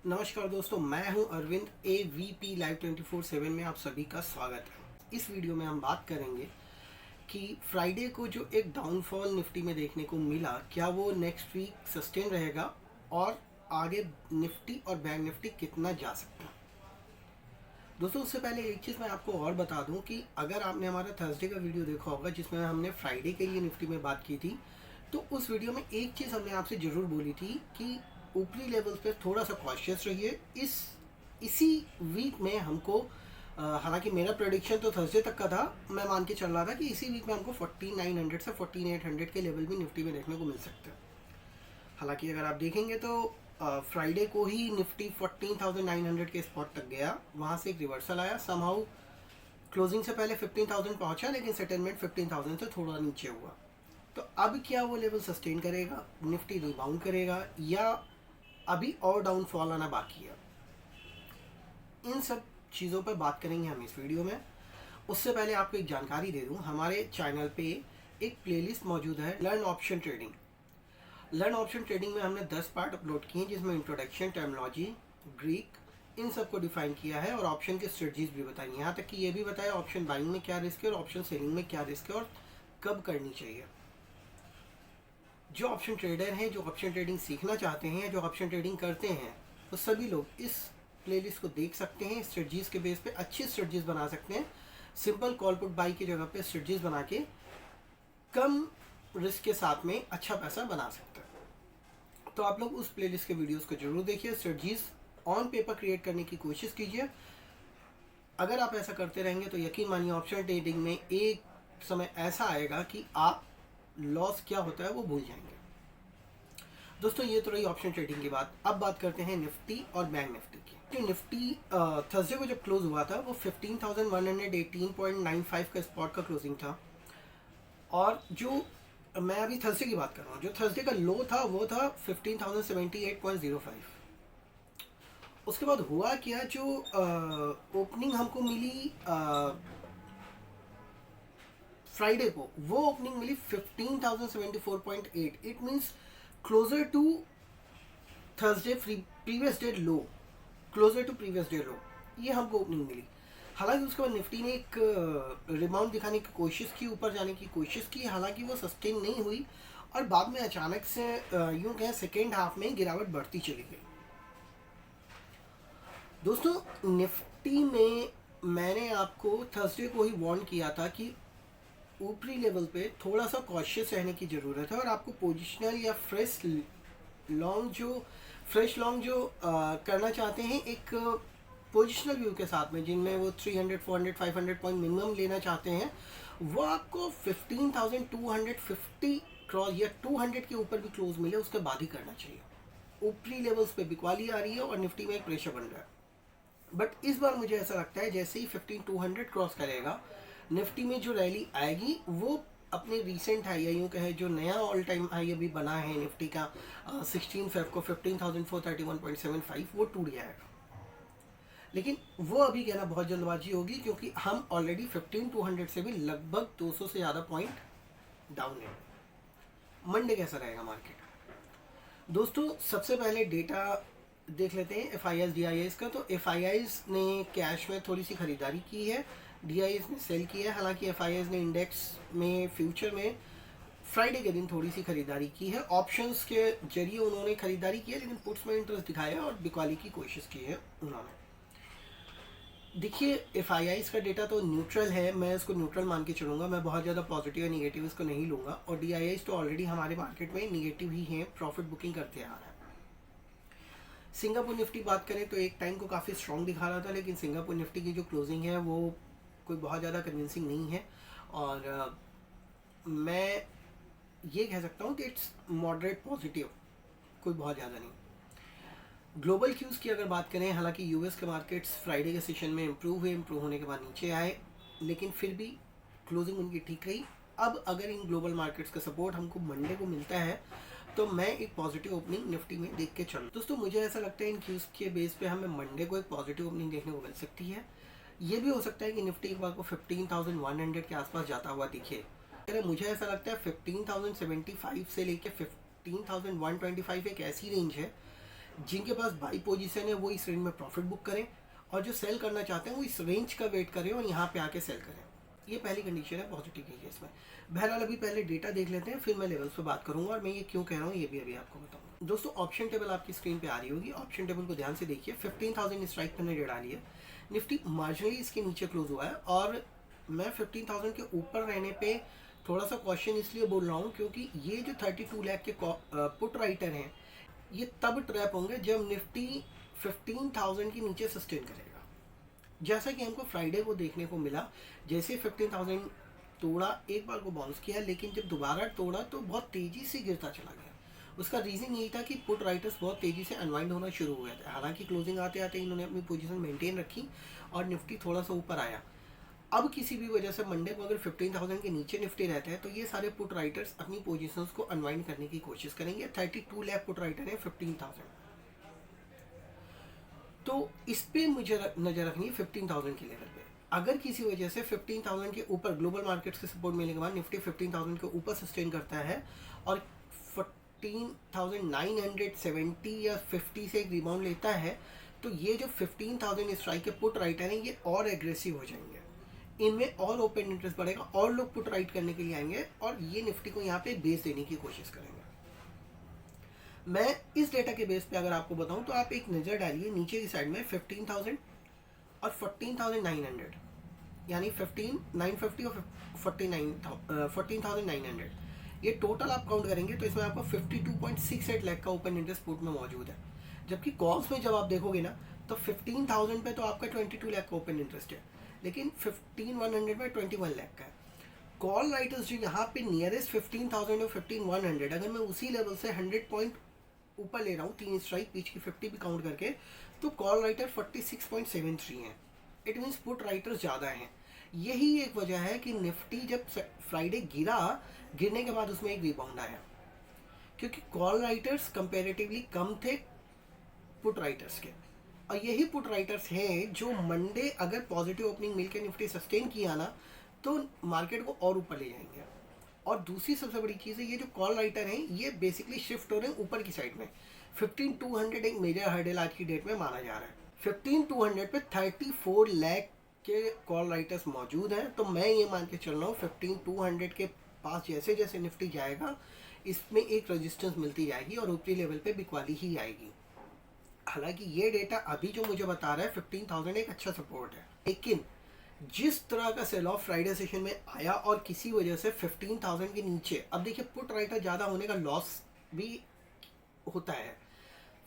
नमस्कार दोस्तों, मैं हूं अरविंद। AVP लाइव 24/7 में आप सभी का स्वागत है। इस वीडियो में हम बात करेंगे कि फ्राइडे को जो एक डाउनफॉल निफ्टी में देखने को मिला, क्या वो नेक्स्ट वीक सस्टेन रहेगा और आगे निफ्टी और बैंक निफ्टी कितना जा सकता है। दोस्तों, उससे पहले एक चीज़ मैं आपको और बता दूं कि अगर आपने हमारा थर्सडे का वीडियो देखा होगा जिसमें हमने फ्राइडे के लिए निफ्टी में बात की थी, तो उस वीडियो में एक चीज़ हमने आपसे ज़रूर बोली थी कि ऊपरी लेवल पे थोड़ा सा कॉशियस रहिए। इसी वीक में हमको हालांकि मेरा प्रेडिक्शन तो थर्सडे तक का था, मैं मान के चल रहा था कि इसी वीक में हमको 4900 से 4800 के लेवल भी निफ्टी में देखने को मिल सकते हैं। हालांकि अगर आप देखेंगे तो फ्राइडे को ही निफ्टी 14,900 के स्पॉट तक गया, वहाँ से एक रिवर्सल आया, समहाउ क्लोजिंग से पहले 15,000 पहुँचा, लेकिन सेटलमेंट 15,000 से थोड़ा नीचे हुआ। तो अब क्या वो लेवल सस्टेन करेगा, निफ्टी रिबाउंड करेगा, या अभी और डाउनफॉल आना बाकी है? इन सब चीज़ों पर बात करेंगे हम इस वीडियो में। उससे पहले आपको एक जानकारी दे दूं, हमारे चैनल पे एक प्लेलिस्ट मौजूद है, learn option trading. Learn option trading में हमने 10 पार्ट अपलोड किए हैं, जिसमें इंट्रोडक्शन, टर्मिनोलॉजी, ग्रीक, इन सब को डिफाइन किया है और ऑप्शन की स्ट्रेटजीज भी बताई, यहाँ तक कि ये भी बताया ऑप्शन बाइंग में क्या रिस्क है और ऑप्शन सेलिंग में क्या रिस्क है और कब करनी चाहिए। जो ऑप्शन ट्रेडर हैं, जो ऑप्शन ट्रेडिंग सीखना चाहते हैं, जो ऑप्शन ट्रेडिंग करते हैं, तो सभी लोग इस प्लेलिस्ट को देख सकते हैं। स्ट्रेटजीज के बेस पे अच्छी स्ट्रेटजीज बना सकते हैं। सिंपल कॉल पुट बाई की जगह पे स्ट्रेटजीज बना के कम रिस्क के साथ में अच्छा पैसा बना सकते हैं। तो आप लोग उस प्लेलिस्ट के वीडियोस को जरूर देखिए, स्ट्रेटजीज ऑन पेपर क्रिएट करने की कोशिश कीजिए। अगर आप ऐसा करते रहेंगे तो यकीन मानिए ऑप्शन ट्रेडिंग में एक समय ऐसा आएगा कि आप लॉस क्या होता है वो भूल जाएंगे। दोस्तों, ये तो रही ऑप्शन ट्रेडिंग की बात। अब बात करते हैं निफ्टी और बैंक निफ्टी की। जो निफ्टी थर्सडे को जब क्लोज हुआ था वो 15,118.95 का स्पॉट का क्लोजिंग था, और जो मैं अभी थर्सडे की बात कर रहा हूँ, जो थर्सडे का लो था वो था 15,078.05। उसके बाद हुआ क्या, जो ओपनिंग हमको मिली फ्राइडे को, वो ओपनिंग मिली 15,074.8। It means closer to Thursday previous day low, closer to previous day low, ये हमको ओपनिंग मिली। हालांकि उसके बाद निफ्टी ने एक रिबाउंड दिखाने की कोशिश की, ऊपर जाने की कोशिश की, हालांकि वो सस्टेन नहीं हुई और बाद में अचानक से यूं कहें सेकेंड हाफ में गिरावट बढ़ती चली गई। दोस्तों, निफ्टी में मैंने आपको थर्सडे को ही वार्न किया था कि ऊपरी लेवल पे थोड़ा सा कॉशियस रहने की ज़रूरत है और आपको पोजिशनल या फ्रेश लॉन्ग जो करना चाहते हैं एक पोजिशनल व्यू के साथ में, जिनमें वो 300, 400, 500 पॉइंट मिनिमम लेना चाहते हैं, वो आपको 15,250 क्रॉस या 200 के ऊपर भी क्लोज मिले उसके बाद ही करना चाहिए। ऊपरी लेवल्स पे बिकवाली आ रही है और निफ्टी में एक प्रेशर बन रहा है। बट इस बार मुझे ऐसा लगता है जैसे ही 15,200 क्रॉस करेगा, निफ्टी में जो रैली आएगी वो अपने रीसेंट हाई, या यूँ कहे जो नया ऑल टाइम हाई अभी बना है निफ्टी का 16 फेब को 15,431.75, वो टूट जाएगा। लेकिन वो अभी कहना बहुत जल्दबाजी होगी, क्योंकि हम ऑलरेडी 15,200 से भी लगभग 200 से ज़्यादा पॉइंट डाउन है। मंडे कैसा रहेगा मार्केट? दोस्तों, सबसे पहले डेटा देख लेते हैं FIIs DIIs का। तो FIIs ने कैश में थोड़ी सी खरीदारी की है, DIIs ने सेल किया है। हालांकि FIIs ने इंडेक्स में फ्यूचर में फ्राइडे के दिन थोड़ी सी खरीदारी की है, ऑप्शंस के जरिए उन्होंने खरीदारी की है, लेकिन पुट्स में इंटरेस्ट दिखाया और बिकवाली की कोशिश की है उन्होंने। देखिए, FIIs का डेटा तो न्यूट्रल है, मैं इसको न्यूट्रल मान के चलूँगा, मैं बहुत ज़्यादा पॉजिटिव या निगेटिव इसको नहीं लूँगा। और DIIs तो ऑलरेडी हमारे मार्केट में निगेटिव ही हैं, प्रॉफिट बुकिंग करते आ रहा है। सिंगापुर निफ्टी बात करें तो एक टाइम को काफ़ी स्ट्रॉन्ग दिखा रहा था, लेकिन सिंगापुर निफ्टी की जो क्लोजिंग है वो कोई बहुत ज़्यादा कन्विंसिंग नहीं है, और मैं ये कह सकता हूँ कि इट्स मॉडरेट पॉजिटिव, कोई बहुत ज़्यादा नहीं। ग्लोबल क्यूज़ की अगर बात करें, हालांकि यूएस के मार्केट्स फ्राइडे के सेशन में इम्प्रूव हुए, इम्प्रूव होने के बाद नीचे आए, लेकिन फिर भी क्लोजिंग उनकी ठीक रही। अब अगर इन ग्लोबल मार्केट्स का सपोर्ट हमको मंडे को मिलता है तो मैं एक पॉजिटिव ओपनिंग निफ्टी में देख के चलूँ। दोस्तों, मुझे ऐसा लगता है इन क्यूज़ के बेस पे हमें मंडे को एक पॉजिटिव ओपनिंग देखने को मिल सकती है। ये भी हो सकता है कि निफ्टी एक बार को 15,100 के आसपास जाता हुआ दिखे। अगर मुझे ऐसा लगता है 15,075 से लेके 15,125 एक ऐसी रेंज है जिनके पास बाई पोजीशन है वो इस रेंज में प्रॉफिट बुक करें, और जो सेल करना चाहते हैं वो इस रेंज का वेट करें और यहाँ पे आके सेल करें। ये पहली कंडीशन है पॉजिटिव की केस में। बहरहाल अभी पहले डेटा देख लेते हैं, फिर मैं लेवल्स पे बात करूंगा और मैं ये क्यों कह रहा हूँ ये भी अभी आपको बताऊंगा। दोस्तों ऑप्शन टेबल आपकी स्क्रीन पे आ रही होगी, ऑप्शन टेबल को ध्यान से देखिए। 15,000 स्ट्राइक मैंने डेढ़ डाली है, निफ्टी मार्जिनली इसके नीचे क्लोज हुआ है, और मैं 15,000 के ऊपर रहने पे थोड़ा सा क्वेश्चन इसलिए बोल रहा हूँ क्योंकि ये जो 32 लाख के पुट राइटर हैं ये तब ट्रैप होंगे जब निफ्टी 15,000 के नीचे सस्टेन करेगा। जैसा कि हमको फ्राइडे को देखने को मिला, जैसे 15,000 तोड़ा, एक बार को बाउंस किया, लेकिन जब दोबारा तोड़ा तो बहुत तेज़ी से गिरता चला गया। उसका रीज़न यही था कि पुट राइटर्स बहुत तेज़ी से अनवाइंड होना शुरू हो गया था। हालांकि क्लोजिंग आते आते इन्होंने अपनी पोजीशन मेंटेन रखी और निफ्टी थोड़ा सा ऊपर आया। अब किसी भी वजह से मंडे को अगर 15,000 के नीचे निफ्टी रहता है तो ये सारे पुट राइटर्स अपनी पोजीशंस को अनवाइंड करने की कोशिश करेंगे। 32 लाख पुट राइटर है 15,000, तो इस पे मुझे नज़र रखनी है 15,000 के लेवल पे। अगर किसी वजह से 15,000 के ऊपर ग्लोबल मार्केट्स के सपोर्ट मिलने के बाद निफ्टी 15,000 के ऊपर सस्टेन करता है और 14,970 या 50 से एक रिबाउंड लेता है, तो ये जो 15,000 स्ट्राइक के पुट राइटर हैं ये और एग्रेसिव हो जाएंगे, इनमें और ओपन इंटरेस्ट बढ़ेगा और लोग पुट राइट करने के लिए आएंगे और ये निफ्टी को यहाँ पे बेस देने की कोशिश करेंगे। मैं इस डेटा के बेस पे अगर आपको बताऊं तो आप एक नज़र डालिए नीचे की साइड में 15,000 और 14,900, यानी 15,950 और 14,900, ये टोटल आप काउंट करेंगे तो इसमें आपको 52.68 लाख का ओपन इंटरेस्ट पुट में मौजूद है। जबकि कॉल्स में जब आप देखोगे ना तो 15,000 पे तो आपका 22 लाख का ओपन इंटरेस्ट है, लेकिन 15,100 पे 21 लाख का है। कॉल राइटर्स जो यहाँ पे नियरेस्ट 15,000 और 15,100, अगर मैं उसी लेवल से 100 पॉइंट ऊपर ले रहा हूँ, 3 स्ट्राइक बीच की 50 भी काउंट करके, तो कॉल राइटर 46.73 हैं। इट मीन्स पुट राइटर्स ज़्यादा हैं। यही एक वजह है कि निफ्टी जब फ्राइडे गिरने के बाद उसमें एक रिबाउंड आया, क्योंकि कॉल राइटर्स कंपेरेटिवली कम थे पुट राइटर्स के, और यही पुट राइटर्स हैं जो मंडे अगर पॉजिटिव ओपनिंग मिलकर निफ्टी सस्टेन किया ना तो मार्केट को और ऊपर ले जाएंगे। और दूसरी सबसे बड़ी चीज़ है, ये जो कॉल राइटर हैं ये बेसिकली शिफ्ट हो रहे हैं ऊपर की साइड में। 15,200 एक मेजर हर्डल आज की डेट में माना जा रहा है। 15,200 पे 34 लाख के कॉल राइटर्स मौजूद हैं, तो मैं ये मान के चल रहा हूँ 15,200 के पास जैसे जैसे निफ्टी जाएगा इसमें एक रेजिस्टेंस मिलती जाएगी और ऊपरी लेवल पे बिकवाली ही आएगी। हालांकि ये डेटा अभी जो मुझे बता रहा है 15,000 एक अच्छा सपोर्ट है, लेकिन जिस तरह का सेल ऑफ फ्राइडे सेशन में आया और किसी वजह से 15,000 के नीचे, अब देखिए पुट राइटर ज़्यादा होने का लॉस भी होता है,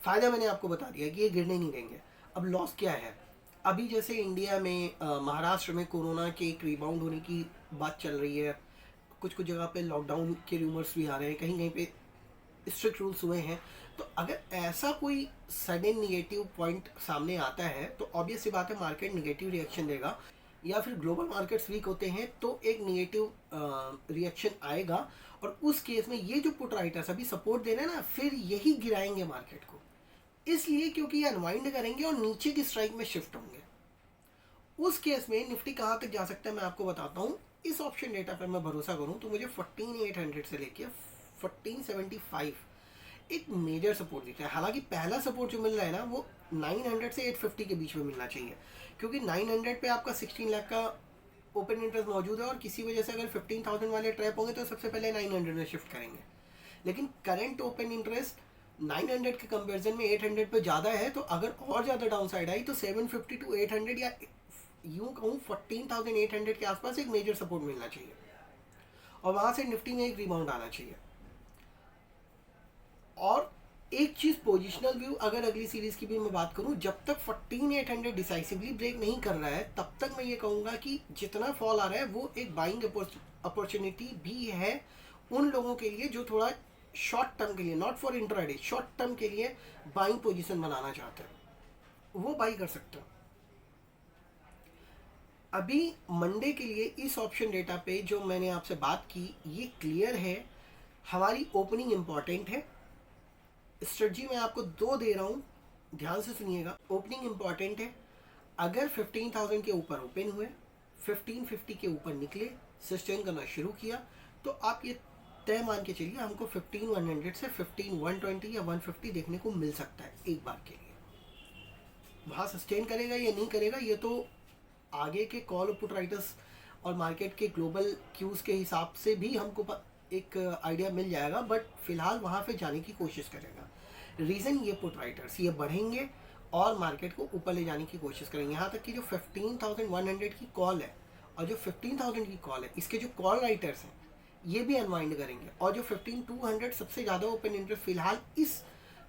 फ़ायदा मैंने आपको बता दिया कि ये गिरने नहीं देंगे। अब लॉस क्या है, अभी जैसे इंडिया में महाराष्ट्र में कोरोना के एक रिबाउंड होने की बात चल रही है, कुछ कुछ जगह पे लॉकडाउन के रूमर्स भी आ रहे हैं, कहीं कहीं पे स्ट्रिक्ट रूल्स हुए हैं, तो अगर ऐसा कोई सडन निगेटिव पॉइंट सामने आता है तो ऑब्वियस सी बात है मार्केट निगेटिव रिएक्शन देगा, या फिर ग्लोबल मार्केट्स वीक होते हैं तो एक निगेटिव रिएक्शन आएगा, और उस केस में ये जो पुट राइटर्स अभी सपोर्ट दे रहे हैं ना, फिर यही गिराएंगे मार्केट को, इसलिए क्योंकि ये अनवाइंड करेंगे और नीचे की स्ट्राइक में शिफ्ट होंगे। उस केस में निफ्टी कहाँ तक जा सकता है मैं आपको बताता हूँ। इस ऑप्शन डेटा पर मैं भरोसा करूँ तो मुझे 14,800 से लेके 1475 एक मेजर सपोर्ट दिखता है। हालांकि पहला सपोर्ट जो मिल रहा है ना वो 900 से 850 के बीच में मिलना चाहिए, क्योंकि 900 पे आपका 16 लाख का ओपन इंटरेस्ट मौजूद है और किसी वजह से अगर 15,000 वाले ट्रैप होंगे तो सबसे पहले 900 में शिफ्ट करेंगे। लेकिन करंट ओपन इंटरेस्ट 900 के कंपैरिजन में 800 पे ज़्यादा है, तो अगर और ज़्यादा डाउन साइड आई तो 750 टू 800 या यूँ कहूँ 14,800 के आसपास एक मेजर सपोर्ट मिलना चाहिए और वहाँ से निफ्टी में एक रिबाउंड आना चाहिए। और एक चीज़ पोजिशनल व्यू, अगर अगली सीरीज़ की भी मैं बात करूं, जब तक 14,800 डिसाइसिवली ब्रेक नहीं कर रहा है तब तक मैं ये कहूँगा कि जितना फॉल आ रहा है वो एक बाइंग अपॉर्चुनिटी भी है उन लोगों के लिए जो थोड़ा शॉर्ट टर्म के लिए, not for intraday, short term के लिए बाइंग पोजीशन बनाना चाहते हैं, वो बाई कर सकते हैं। अभी मंडे के लिए इस ऑप्शन डेटा पे जो मैंने आपसे बात की ये क्लियर है, हमारी ओपनिंग इंपॉर्टेंट है। स्ट्रेटजी मैं आपको 2 दे रहा हूँ, ध्यान से सुनिएगा। ओपनिंग इंपॉर्टेंट है, अगर 15,000 के ऊपर ओपन हुए, 1550 के ऊपर निकले, सस्टेन करना शुरू किया, तो आप ये तय मान के चलिए हमको 15,100 से 15,120 या 150 देखने को मिल सकता है एक बार के लिए। वहाँ सस्टेन करेगा या नहीं करेगा ये तो आगे के कॉल पुट राइटर्स और मार्केट के ग्लोबल क्यूज़ के हिसाब से भी हमको एक आइडिया मिल जाएगा, बट फिलहाल वहाँ पे जाने की कोशिश करेगा। रीज़न ये पुट राइटर्स ये बढ़ेंगे और मार्केट को ऊपर ले जाने की कोशिश करेंगे। यहाँ तक कि जो 15,100 की कॉल है और जो 15,000 की कॉल है, इसके जो कॉल राइटर्स हैं ये भी अनवाइंड करेंगे। और जो 15,200 सबसे ज़्यादा ओपन इंटरेस्ट फिलहाल इस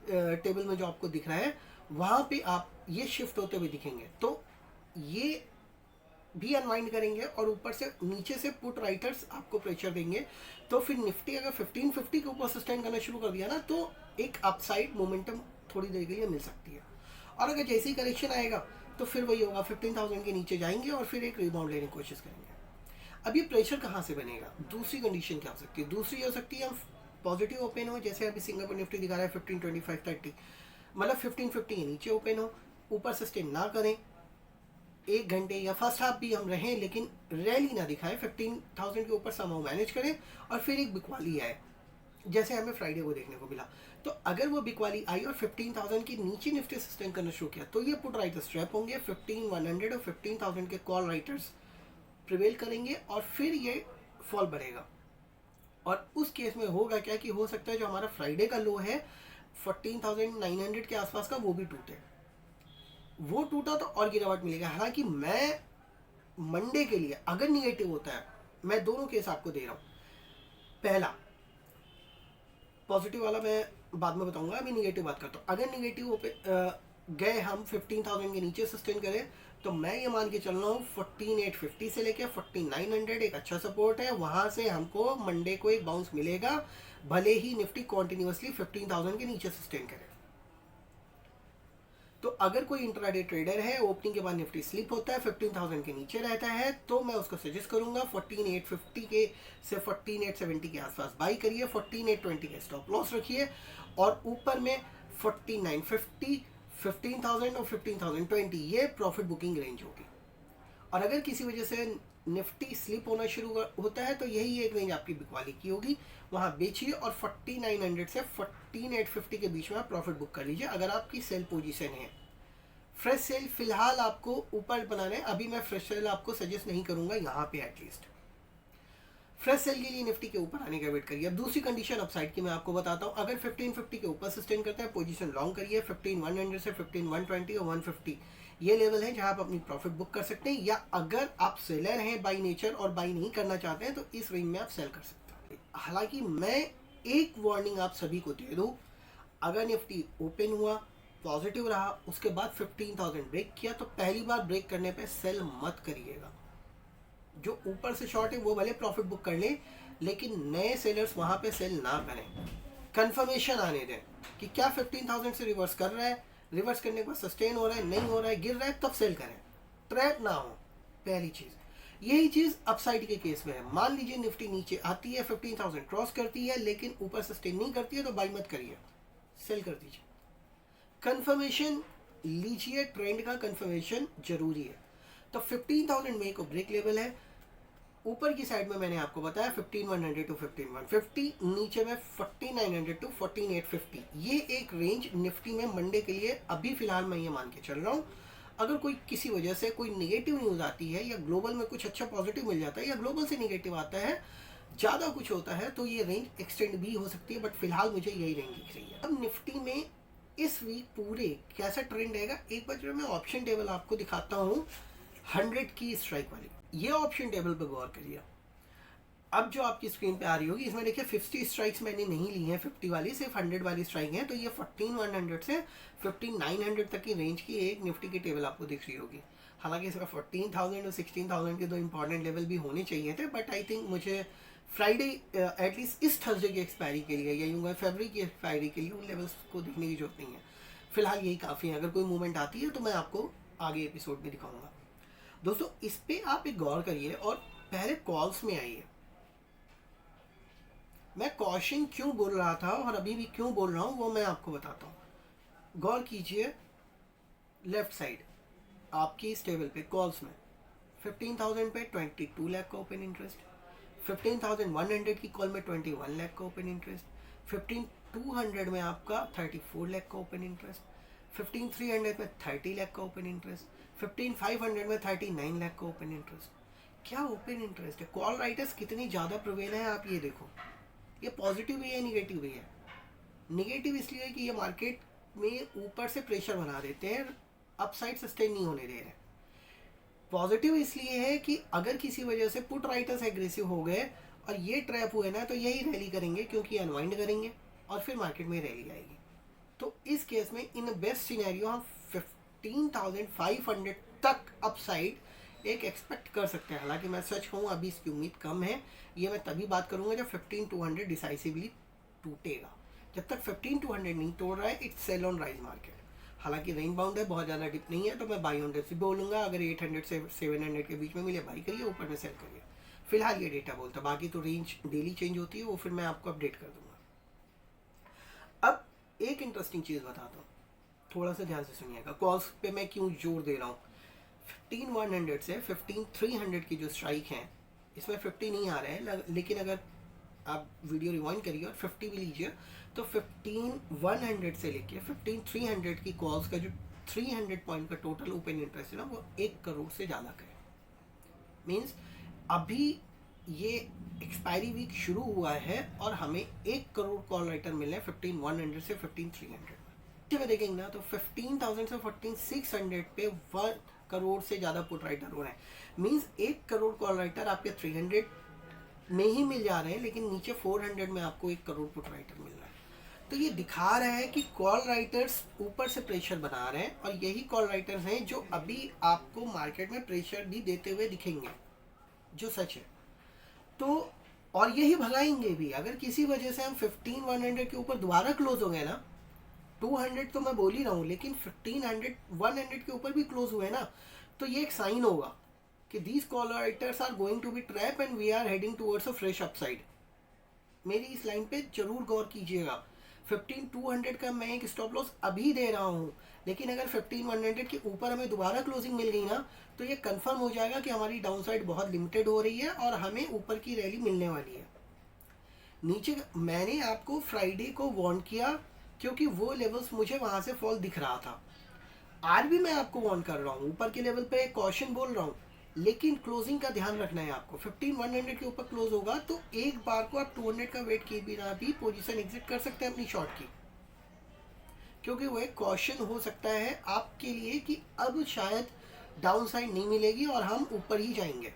टेबल में जो आपको दिख रहा है, वहाँ पे आप ये शिफ्ट होते हुए दिखेंगे, तो ये भी अनवाइंड करेंगे और ऊपर से नीचे से पुट राइटर्स आपको प्रेशर देंगे। तो फिर निफ्टी अगर 1550 के ऊपर सस्टेन करना शुरू कर दिया ना, तो एक अपसाइड मोमेंटम थोड़ी देर के लिए मिल सकती है। और अगर जैसे ही करेक्शन आएगा तो फिर वही होगा, 15,000 के नीचे जाएंगे और फिर एक रिबाउंड लेने की कोशिश करेंगे। अब ये प्रेशर कहाँ से बनेगा? दूसरी कंडीशन क्या हो सकती है? दूसरी हो सकती है हम पॉजिटिव ओपन हो, जैसे अभी सिंगापुर निफ्टी दिखा रहा है 1525-30, मतलब 1550 के नीचे ओपन हो, ऊपर सस्टेन ना करें, एक घंटे या फर्स्ट हाफ भी हम रहें लेकिन रैली ना दिखाएं, 15,000 के ऊपर समहाउ मैनेज करें और फिर एक बिकवाली आए, जैसे हमें फ्राइडे को देखने को मिला। तो अगर वो बिकवाली आई और 15,000 के नीचे निफ्टी सस्टेन करना शुरू किया, तो ये पुट राइटर्स ट्रैप होंगे, 15,100 और 15,000 के कॉल राइटर्स प्रिवेल करेंगे और फिर ये फॉल बढ़ेगा। और उस केस में होगा क्या कि हो सकता है जो हमारा फ्राइडे का लो है 14,900 के आसपास का, वो भी टूटे। वो टूटा तो और गिरावट मिलेगा। हालांकि मैं मंडे के लिए अगर निगेटिव होता है, मैं दोनों केस आपको दे रहा हूँ, पहला पॉजिटिव वाला मैं बाद में बताऊंगा, अभी निगेटिव बात करता हूँ। अगर निगेटिव गए हम 15,000 के नीचे सस्टेन करें, तो मैं ये मान के चल रहा हूँ 14,850 से लेकर 14,900 एक अच्छा सपोर्ट है। वहाँ से हमको मंडे को एक बाउंस मिलेगा, भले ही निफ्टी कॉन्टिन्यूसली 15,000 के नीचे सस्टेन करे। तो अगर कोई इंट्राडे ट्रेडर है, ओपनिंग के बाद निफ्टी स्लिप होता है, 15,000 के नीचे रहता है, तो मैं उसको सजेस्ट करूंगा 14,850 के से 14,870 के आसपास बाई करिए, 14,820 के स्टॉप लॉस रखिए और ऊपर में 14,950, 15,000 और 15,020 ये प्रॉफिट बुकिंग रेंज होगी। और अगर किसी वजह से निफ्टी स्लिप होना शुरू होता है, तो यही एक रेंज आपकी बिकवाली की होगी, वहाँ बेचिए और 4900 से 14,850 के बीच में आप प्रॉफिट बुक कर लीजिए अगर आपकी सेल पोजीशन है। फ्रेश सेल फिलहाल आपको ऊपर बनाना है, अभी मैं फ्रेश सेल आपको सजेस्ट नहीं करूंगा यहाँ पे। एटलीस्ट फ्रेश सेल के लिए निफ्टी के ऊपर आने का वेट करिए। अब दूसरी कंडीशन अपसाइड की मैं आपको बताता हूँ। अगर 1550 के ऊपर सस्टेन करता है, पोजीशन लॉन्ग करिए। 15,100 से 15,120 और 150 ये लेवल है जहां आप अपनी प्रॉफिट बुक कर सकते हैं। या अगर आप सेलर हैं बाई नेचर और बाई नहीं करना चाहते हैं, तो इस रेंज में आप सेल कर सकते हैं। हालांकि मैं एक वार्निंग आप सभी को दे दूं, अगर निफ्टी ओपन हुआ पॉजिटिव रहा, उसके बाद 15,000 ब्रेक किया, तो पहली बार ब्रेक करने पे सेल मत करिएगा। जो ऊपर से शॉर्ट है वो भले प्रॉफिट बुक कर ले, लेकिन नए सेलर्स वहां पे सेल ना करें। कंफर्मेशन आने दें कि क्या 15,000 से रिवर्स कर रहा है, रिवर्स करने के बाद सस्टेन हो रहा है, नहीं हो रहा है, गिर रहा है, तब सेल करें। ट्रैप ना हो, पहली चीज। यही चीज अपसाइड के केस में है। मान लीजिए निफ्टी नीचे आती है, 15,000 क्रॉस करती है, लेकिन ऊपर सस्टेन नहीं करती है, तो बाई मत करिए, सेल कर दीजिए। कंफर्मेशन लीजिए, ट्रेंड का कंफर्मेशन जरूरी है। तो 15,000 में एक ब्रेक लेवल है, ऊपर की साइड में मैंने आपको बताया 15,100 टू 15,150, नीचे में 14,900 टू 14,850। ये एक रेंज निफ्टी में मंडे के लिए अभी फिलहाल मैं ये मान के चल रहा हूँ। अगर कोई किसी वजह से कोई नेगेटिव न्यूज़ आती है या ग्लोबल में कुछ अच्छा पॉजिटिव मिल जाता है या ग्लोबल से नेगेटिव आता है, ज़्यादा कुछ होता है, तो ये रेंज एक्सटेंड भी हो सकती है, बट फिलहाल मुझे यही रेंज दिख रही है। अब निफ्टी में इस वीक पूरे कैसा ट्रेंड रहेगा, एक बार जो मैं ऑप्शन टेबल आपको दिखाता हूँ 100 की स्ट्राइक वाली, ये ऑप्शन टेबल पर गौर करिए। अब जो आपकी स्क्रीन पे आ रही होगी, इसमें देखिए 50 स्ट्राइक्स मैंने नहीं ली हैं, 50 वाली, सिर्फ 100 वाली स्ट्राइक है। तो ये 14,100 से 15,900 तक की रेंज की एक निफ्टी की टेबल आपको दिख रही होगी। हालांकि इसमें 14,000 और 16,000 के दो इंपॉर्टेंट लेवल भी होने चाहिए थे, बट आई थिंक मुझे फ्राइडे एटलीस्ट इस थर्सडे की एक्सपायरी के लिए या यूँ फरवरी की एक्सपायरी के लिए उन लेवल्स को देखने की जरूरत नहीं है। फिलहाल यही काफ़ी है। अगर कोई मूवमेंट आती है तो मैं आपको आगे एपिसोड में दिखाऊंगा। दोस्तों इस पे आप एक गौर करिए और पहले कॉल्स में आइए। मैं कॉशन क्यों बोल रहा था और अभी भी क्यों बोल रहा हूँ वो मैं आपको बताता हूँ। गौर कीजिए, लेफ्ट साइड आपकी इस टेबल पे कॉल्स में 15,000 पे 22 लाख का ओपन इंटरेस्ट, 15,100 की कॉल में 21 लाख का ओपन इंटरेस्ट, 15,200 में आपका 34 लाख का ओपन इंटरेस्ट, 15,300 में 30 लाख का ओपन इंटरेस्ट, 15,500 में 39 लाख का ओपन इंटरेस्ट। क्या ओपन इंटरेस्ट है! कॉल राइटर्स कितनी ज़्यादा प्रिवेल है आप ये देखो। ये पॉजिटिव भी है, निगेटिव भी है। निगेटिव इसलिए कि ये मार्केट में ऊपर से प्रेशर बना देते हैं, अपसाइड सस्टेन नहीं होने दे रहे। पॉजिटिव इसलिए है कि अगर किसी वजह से पुट राइटर्स एग्रेसिव हो गए और ये ट्रैप हुए ना, तो यही रैली करेंगे क्योंकि अनवाइंड करेंगे और फिर मार्केट में रैली आएगी। तो इस केस में इन बेस्ट सिनेरियो हम 15,500 तक अपसाइड एक एक्सपेक्ट कर सकते हैं। हालांकि मैं सच कहूँ अभी इसकी उम्मीद कम है। ये मैं तभी बात करूंगा जब 15,200 डिसाइसिवली टूटेगा। जब तक 15,200 नहीं तोड़ रहा है, it's sell on rise market. हालांकि रेंज बाउंड है, बहुत ज़्यादा डिप नहीं है, तो मैं बाई ऑन डिप बोलूँगा। अगर 800 से 700 के बीच में मिले बाई करिए, ऊपर में सेल करिए। फिलहाल ये डेटा बोलता है, बाकी तो रेंज डेली चेंज होती है, वो फिर मैं आपको अपडेट कर दूंगा। अब एक इंटरेस्टिंग चीज़ बताता हूँ, थोड़ा सा ध्यान से सुनिएगा। कॉल्स पे मैं क्यों जोर दे रहा हूँ। 15,100 से 15,300 की जो स्ट्राइक है, इसमें 50 नहीं आ रहा है, लेकिन अगर आप वीडियो रिवाइंड करिए और 50 भी लीजिए तो 15,100 से लेके 15,300 की कॉल्स का जो 300 पॉइंट का टोटल ओपन इंटरेस्ट है ना, वो 1 करोड़ से ज़्यादा का है। मीन्स अभी ये एक्सपायरी वीक शुरू हुआ है और हमें 1 करोड़ कॉल राइटर मिले हैं 15,100 से 15,300 में। जब देखेंगे ना तो 15,000 से 14,600 पे 1 करोड़ से ज़्यादा पुट राइटर हो रहे हैं। मीन्स 1 करोड़ कॉल राइटर आपके 300 में ही मिल जा रहे हैं, लेकिन नीचे 400 में आपको 1 करोड़ पुट राइटर मिल रहा है। तो ये दिखा रहा है कि कॉल राइटर्स ऊपर से प्रेशर बना रहे हैं और यही कॉल राइटर्स हैं जो अभी आपको मार्केट में प्रेशर भी देते हुए दिखेंगे, जो सच है। तो और यही भगाएंगे भी। अगर किसी वजह से हम 15,100 के ऊपर दोबारा क्लोज हो गए ना, 200 तो मैं बोल ही रहा हूँ, लेकिन 15,100 के ऊपर भी क्लोज हुए ना, तो ये एक साइन होगा कि these call writers are going to be trap and we are heading towards a fresh upside. मेरी इस लाइन पे जरूर गौर कीजिएगा। 15,200 का मैं एक स्टॉप लॉस अभी दे रहा हूँ, लेकिन अगर 15,100 के ऊपर हमें दोबारा क्लोजिंग मिल गई ना, तो ये कंफर्म हो जाएगा कि हमारी डाउनसाइड बहुत लिमिटेड हो रही है और हमें ऊपर की रैली मिलने वाली है। नीचे मैंने आपको फ्राइडे को वार्न किया क्योंकि वो लेवल्स मुझे वहाँ से फॉल दिख रहा था। आज भी मैं आपको वार्न कर रहा हूँ, ऊपर के लेवल पे कॉशन बोल रहा हूँ, लेकिन क्लोजिंग का ध्यान रखना है आपको। 15,100 के ऊपर क्लोज होगा तो एक बार को आप 200 का वेट किए बिना भी पोजीशन एग्जिट कर सकते हैं अपनी शॉर्ट की, क्योंकि वो एक कॉशन हो सकता है आपके लिए कि अब शायद डाउन साइड नहीं मिलेगी और हम ऊपर ही जाएंगे।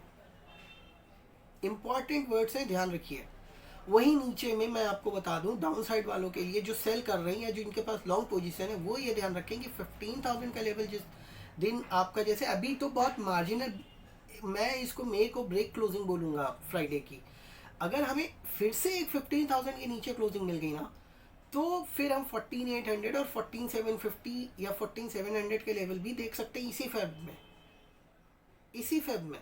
इंपॉर्टेंट वर्ड्स हैं, ध्यान रखिए। वही नीचे में मैं आपको बता दूं, डाउन साइड वालों के लिए जो सेल कर रहे हैं या जो इनके पास लॉन्ग पोजीशन है, वो ये ध्यान रखें कि 15,000 का लेवल जिस दिन आपका, जैसे अभी तो बहुत मार्जिनल, मैं इसको मे को ब्रेक क्लोजिंग बोलूँगा फ्राइडे की। अगर हमें फिर से एक 15,000 के नीचे क्लोजिंग मिल गई ना, तो फिर हम 14,800 और 14,750 या 14,700 के लेवल भी देख सकते हैं इसी फेब में। इसी फेब में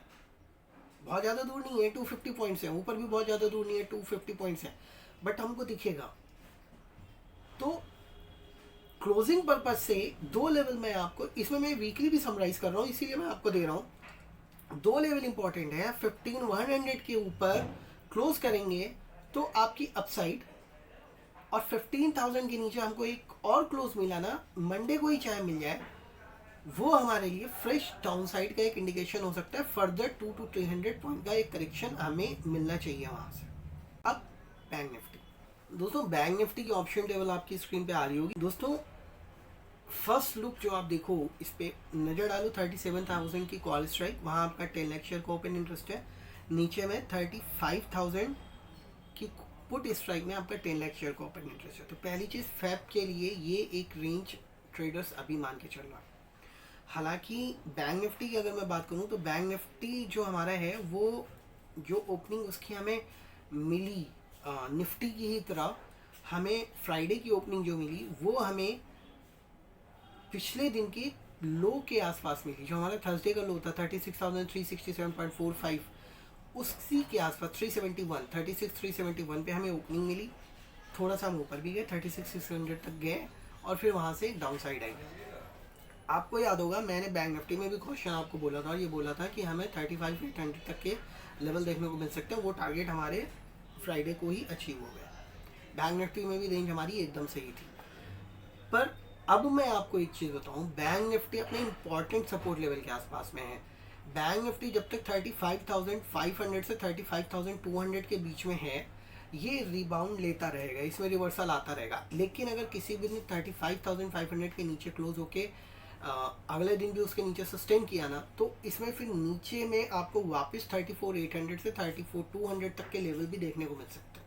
बहुत ज़्यादा दूर नहीं है, 250 पॉइंट्स हैं, ऊपर भी बहुत ज़्यादा दूर नहीं है, 250 पॉइंट्स हैं, बट हमको दिखेगा। तो क्लोजिंग पर्पज से 2 लेवल मैं आपको, इसमें मैं वीकली भी समराइज कर रहा हूँ, इसीलिए मैं आपको दे रहा हूँ। 2 लेवल इंपॉर्टेंट है। 15,100 के ऊपर क्लोज करेंगे तो आपकी अपसाइड, और 15,000 के नीचे हमको एक और क्लोज मिला ना, मंडे को ही चाहे मिल जाए, वो हमारे लिए फ्रेश डाउन साइड का एक इंडिकेशन हो सकता है। फर्दर 200 to 300 पॉइंट का एक करेक्शन हमें मिलना चाहिए वहाँ से। अब बैंक निफ्टी, दोस्तों बैंक निफ्टी की ऑप्शन टेबल आपकी स्क्रीन पे आ रही होगी। दोस्तों फर्स्ट लुक जो आप देखो, इस पे नज़र डालो, 37,000 की कॉल स्ट्राइक, वहाँ आपका 10 लाख शेयर का ओपन इंटरेस्ट है। नीचे में 35,000 की पुट स्ट्राइक में आपका 10 लाख शेयर का ओपन इंटरेस्ट है। तो पहली चीज़, फैब के लिए ये एक रेंज ट्रेडर्स अभी मान के चल रहा है। हालांकि बैंक निफ्टी की अगर मैं बात करूं तो बैंक निफ्टी जो हमारा है, वो जो ओपनिंग उसकी हमें मिली निफ्टी की ही तरह, हमें फ्राइडे की ओपनिंग जो मिली वो हमें पिछले दिन के लो के आसपास मिली। जो हमारा थर्सडे का लो था 36,367.45, उसी के आसपास 36,371 पे हमें ओपनिंग मिली। थोड़ा सा हम ऊपर भी गए, 36,600 तक गए और फिर वहाँ से डाउन साइड आई। आपको याद होगा मैंने बैंक निफ्टी में भी क्वेश्चन आपको बोला था और ये बोला था कि हमें 35,800 तक के लेवल देखने को मिल सकते हैं। वो टारगेट हमारे फ्राइडे को ही अचीव हो गया। बैंक निफ्टी में भी रेंज हमारी एकदम सही थी। पर अब मैं आपको एक चीज़ बताऊं, बैंक निफ्टी अपने इंपॉर्टेंट सपोर्ट लेवल के आसपास में है। बैंक निफ्टी जब तक 35,500 से 35,200 के बीच में है, ये रिबाउंड लेता रहेगा, इसमें रिवर्सल आता रहेगा। लेकिन अगर किसी भी दिन 35,500 के नीचे क्लोज होके अगले दिन भी उसके नीचे सस्टेन किया ना, तो इसमें फिर नीचे में आपको वापस 34,800 से 34,200 तक के लेवल भी देखने को मिल सकते हैं।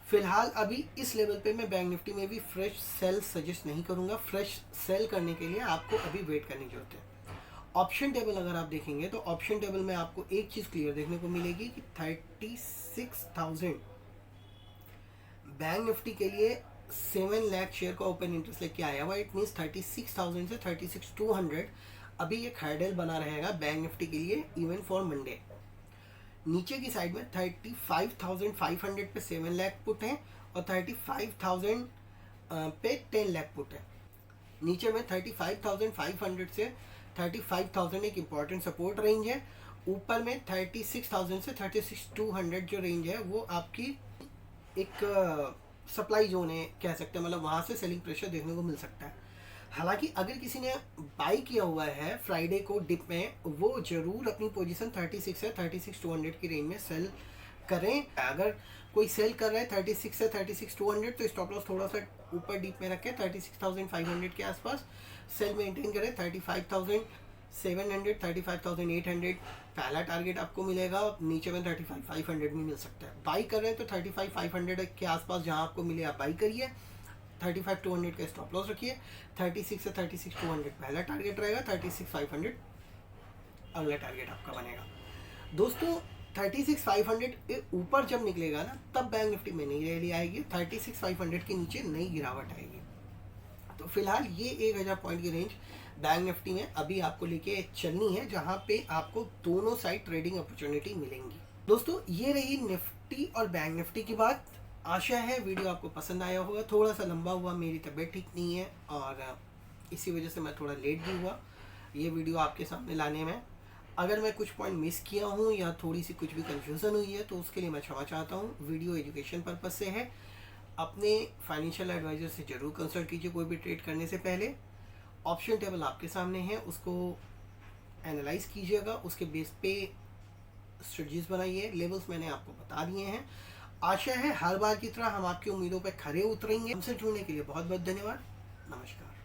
फिलहाल अभी इस लेवल पे मैं बैंक निफ्टी में भी फ्रेश सेल सजेस्ट नहीं करूंगा। फ्रेश सेल करने के लिए आपको अभी वेट करने की जरूरत है। ऑप्शन टेबल अगर आप देखेंगे तो ऑप्शन टेबल में आपको एक चीज़ क्लियर देखने को मिलेगी कि 36,000 बैंक निफ्टी के लिए 7 लाख शेयर का ओपन इंटरेस्ट लेके आया हुआ। इट मीन्स 36,000 से 36,200 अभी एक हैंडल बना रहेगा बैंक निफ्टी के लिए इवन फॉर मंडे। नीचे की साइड में 35,500 पे 7 लाख पुट है और 35,000 पे 10 लाख पुट है। नीचे में 35,500 से 35,000 एक इम्पॉर्टेंट सपोर्ट रेंज है। ऊपर में 36,000 से 36,200 जो रेंज है वो आपकी एक सप्लाई जोन है कह सकते हैं, मतलब वहाँ से सेलिंग प्रेशर देखने को मिल सकता है। हालांकि अगर किसी ने बाई किया हुआ है फ्राइडे को डिप में, वो जरूर अपनी पोजीशन 36 से 36,200 की रेंज में सेल करें। अगर कोई सेल कर रहा है 36 से 36,200 तो स्टॉप लॉस थोड़ा सा ऊपर डीप में रखें, 36,500 के आसपास सेल मेंटेन करें। 35,700 35,800 पहला टारगेट आपको मिलेगा। नीचे में 35,500 भी मिल सकता है। बाई कर रहे हैं तो 35,500 के आसपास जहां आपको मिले आप बाई करिए। 35,200 का स्टॉप लॉस रखिए। 36 से 36,200 पहला टारगेट रहेगा। 36,500 अगला टारगेट आपका बनेगा। दोस्तों 36,500 के ऊपर जब निकलेगा ना, तब बैंक निफ्टी में नई रैली आएगी। 36,500 के नीचे नई गिरावट आएगी। तो फिलहाल ये 1,000 पॉइंट की रेंज बैंक निफ्टी में अभी आपको लेके चलनी है, जहां पे आपको दोनों साइड ट्रेडिंग अपॉर्चुनिटी मिलेंगी। दोस्तों ये रही निफ्टी और बैंक निफ्टी की बात। आशा है वीडियो आपको पसंद आया होगा। थोड़ा सा लंबा हुआ, मेरी तबीयत ठीक नहीं है और इसी वजह से मैं थोड़ा लेट भी हुआ ये वीडियो आपके सामने लाने में। अगर मैं कुछ पॉइंट मिस किया हूँ या थोड़ी सी कुछ भी कन्फ्यूज़न हुई है तो उसके लिए मैं क्षमा चाहता हूँ। वीडियो एजुकेशन पर्पज़ से है। अपने फाइनेंशियल एडवाइज़र से ज़रूर कंसल्ट कीजिए कोई भी ट्रेड करने से पहले। ऑप्शन टेबल आपके सामने है, उसको एनालाइज कीजिएगा, उसके बेस पे स्ट्रेटजीज बनाइए। लेवल्स मैंने आपको बता दिए हैं। आशा है हर बार की तरह हम आपकी उम्मीदों पर खरे उतरेंगे। हमसे जुड़ने के लिए बहुत बहुत धन्यवाद। नमस्कार।